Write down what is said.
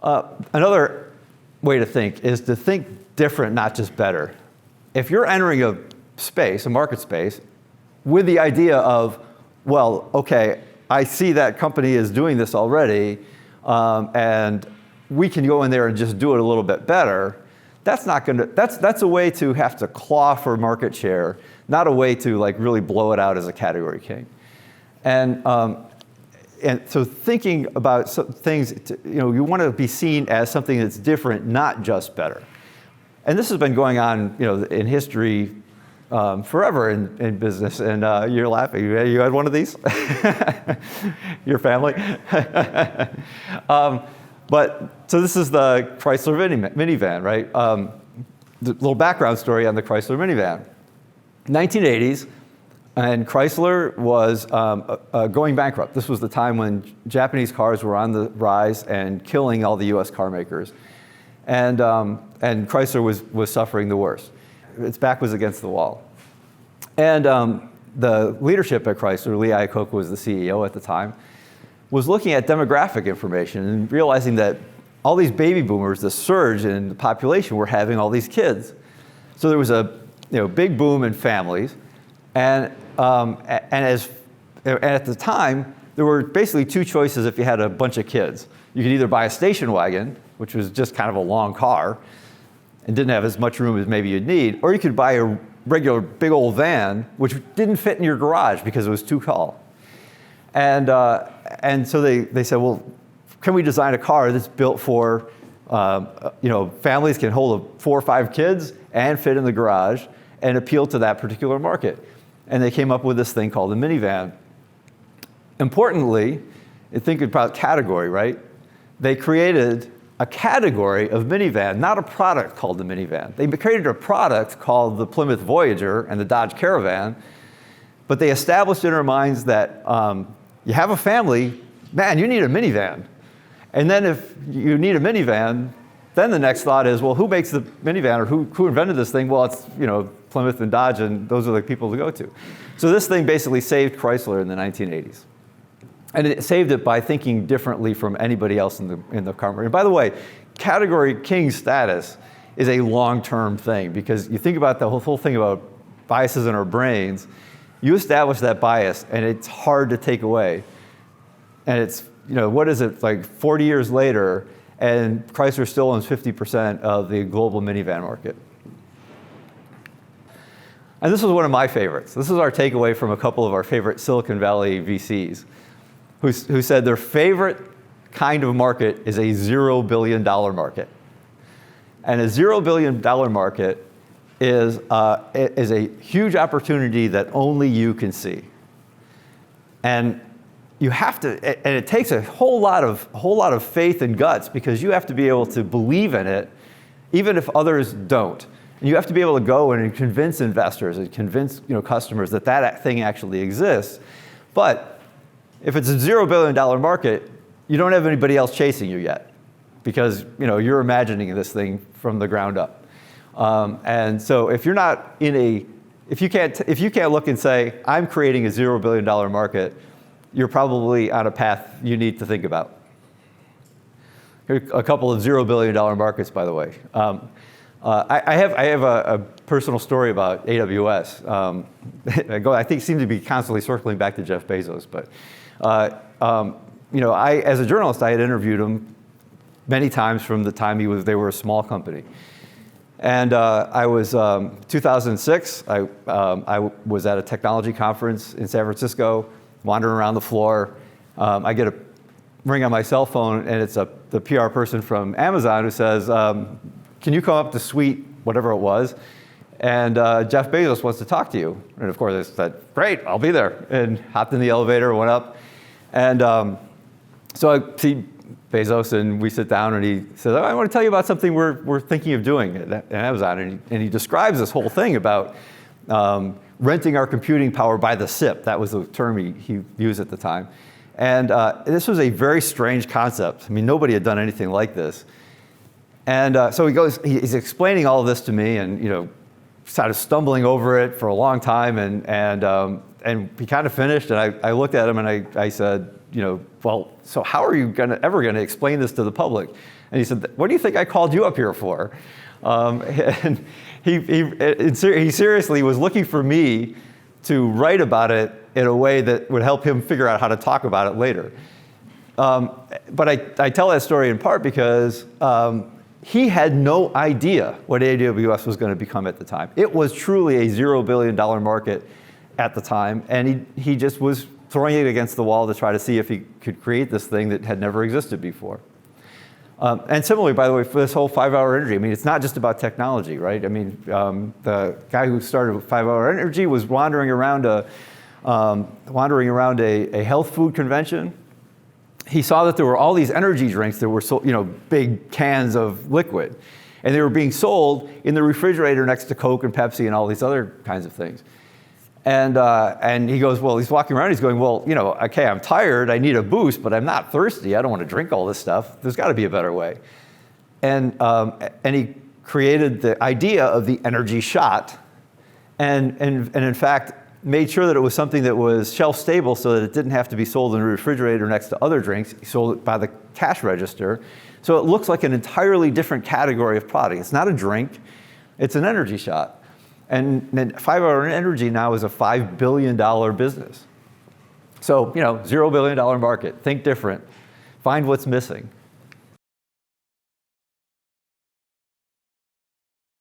Another way to think is to think different, not just better. If you're entering a space, a market space, with the idea of, well, okay, I see that company is doing this already, and we can go in there and just do it a little bit better, that's a way to have to claw for market share, not a way to like really blow it out as a category king. And so thinking about things, you want to be seen as something that's different, not just better. And this has been going on, in history forever in business. And you're laughing. You had one of these? Your family? So this is the Chrysler minivan, right? The little background story on the Chrysler minivan. 1980s, and Chrysler was going bankrupt. This was the time when Japanese cars were on the rise and killing all the US car makers. And Chrysler was suffering the worst. Its back was against the wall. And the leadership at Chrysler, Lee Iacocca was the CEO at the time, was looking at demographic information and realizing that all these baby boomers, the surge in the population, were having all these kids. So there was a big boom in families. And at the time, there were basically two choices if you had a bunch of kids. You could either buy a station wagon, which was just kind of a long car and didn't have as much room as maybe you'd need, or you could buy a regular big old van, which didn't fit in your garage because it was too tall. And so they said, well, can we design a car that's built for, families can hold 4 or 5 kids and fit in the garage and appeal to that particular market? And they came up with this thing called a minivan. Importantly, think about category, right? They created a category of minivan, not a product called the minivan. They created a product called the Plymouth Voyager and the Dodge Caravan, but they established in our minds that you have a family, man, you need a minivan. And then if you need a minivan, then the next thought is, well, who makes the minivan, or who invented this thing? Well, it's Plymouth and Dodge, and those are the people to go to. So this thing basically saved Chrysler in the 1980s. And it saved it by thinking differently from anybody else in the car market. And by the way, category king status is a long-term thing, because you think about the whole thing about biases in our brains. You establish that bias, and it's hard to take away. And it's, what is it, like 40 years later, and Chrysler still owns 50% of the global minivan market. And this was one of my favorites. This is our takeaway from a couple of our favorite Silicon Valley VCs, who said their favorite kind of market is a $0 billion market. And a $0 billion market is a huge opportunity that only you can see. And you have to, and it takes a whole lot of faith and guts, because you have to be able to believe in it, even if others don't. And you have to be able to go in and convince investors and convince customers that thing actually exists. But if it's a $0 billion market, you don't have anybody else chasing you yet, because you're imagining this thing from the ground up. And so if you're not if you can't look and say, I'm creating a $0 billion market, you're probably on a path you need to think about. Here are a couple of $0 billion markets, by the way. I have a personal story about AWS. I think seem to be constantly circling back to Jeff Bezos, but as a journalist, I had interviewed him many times from the time they were a small company. And I was 2006. I was at a technology conference in San Francisco, wandering around the floor. I get a ring on my cell phone, and it's the PR person from Amazon who says, "Can you come up to suite whatever it was? And Jeff Bezos wants to talk to you." And of course, I said, "Great, I'll be there." And hopped in the elevator, went up, and so I see Bezos, and we sit down, and he says, "I want to tell you about something we're thinking of doing at Amazon." And he describes this whole thing about renting our computing power by the SIP. That was the term he used at the time. And this was a very strange concept. I mean, nobody had done anything like this. And so he's explaining all of this to me, and started stumbling over it for a long time, and he kind of finished, and I looked at him and I said, well, so how are you ever going to explain this to the public? And he said, what do you think I called you up here for? And he seriously was looking for me to write about it in a way that would help him figure out how to talk about it later. But I tell that story in part because he had no idea what AWS was going to become at the time. It was truly a $0 billion market at the time, and he just was throwing it against the wall to try to see if he could create this thing that had never existed before. And similarly, by the way, for this whole 5-hour energy, I mean, it's not just about technology, right? I mean, the guy who started 5-hour energy was wandering around a health food convention. He saw that there were all these energy drinks that were big cans of liquid, and they were being sold in the refrigerator next to Coke and Pepsi and all these other kinds of things. And he goes, well, he's walking around, he's going, well, okay, I'm tired, I need a boost, but I'm not thirsty, I don't want to drink all this stuff. There's got to be a better way. And he created the idea of the energy shot, and in fact, made sure that it was something that was shelf stable so that it didn't have to be sold in a refrigerator next to other drinks. He sold it by the cash register. So it looks like an entirely different category of product. It's not a drink, it's an energy shot. And 5-hour energy now is a $5 billion business. So, $0 billion market, think different, find what's missing.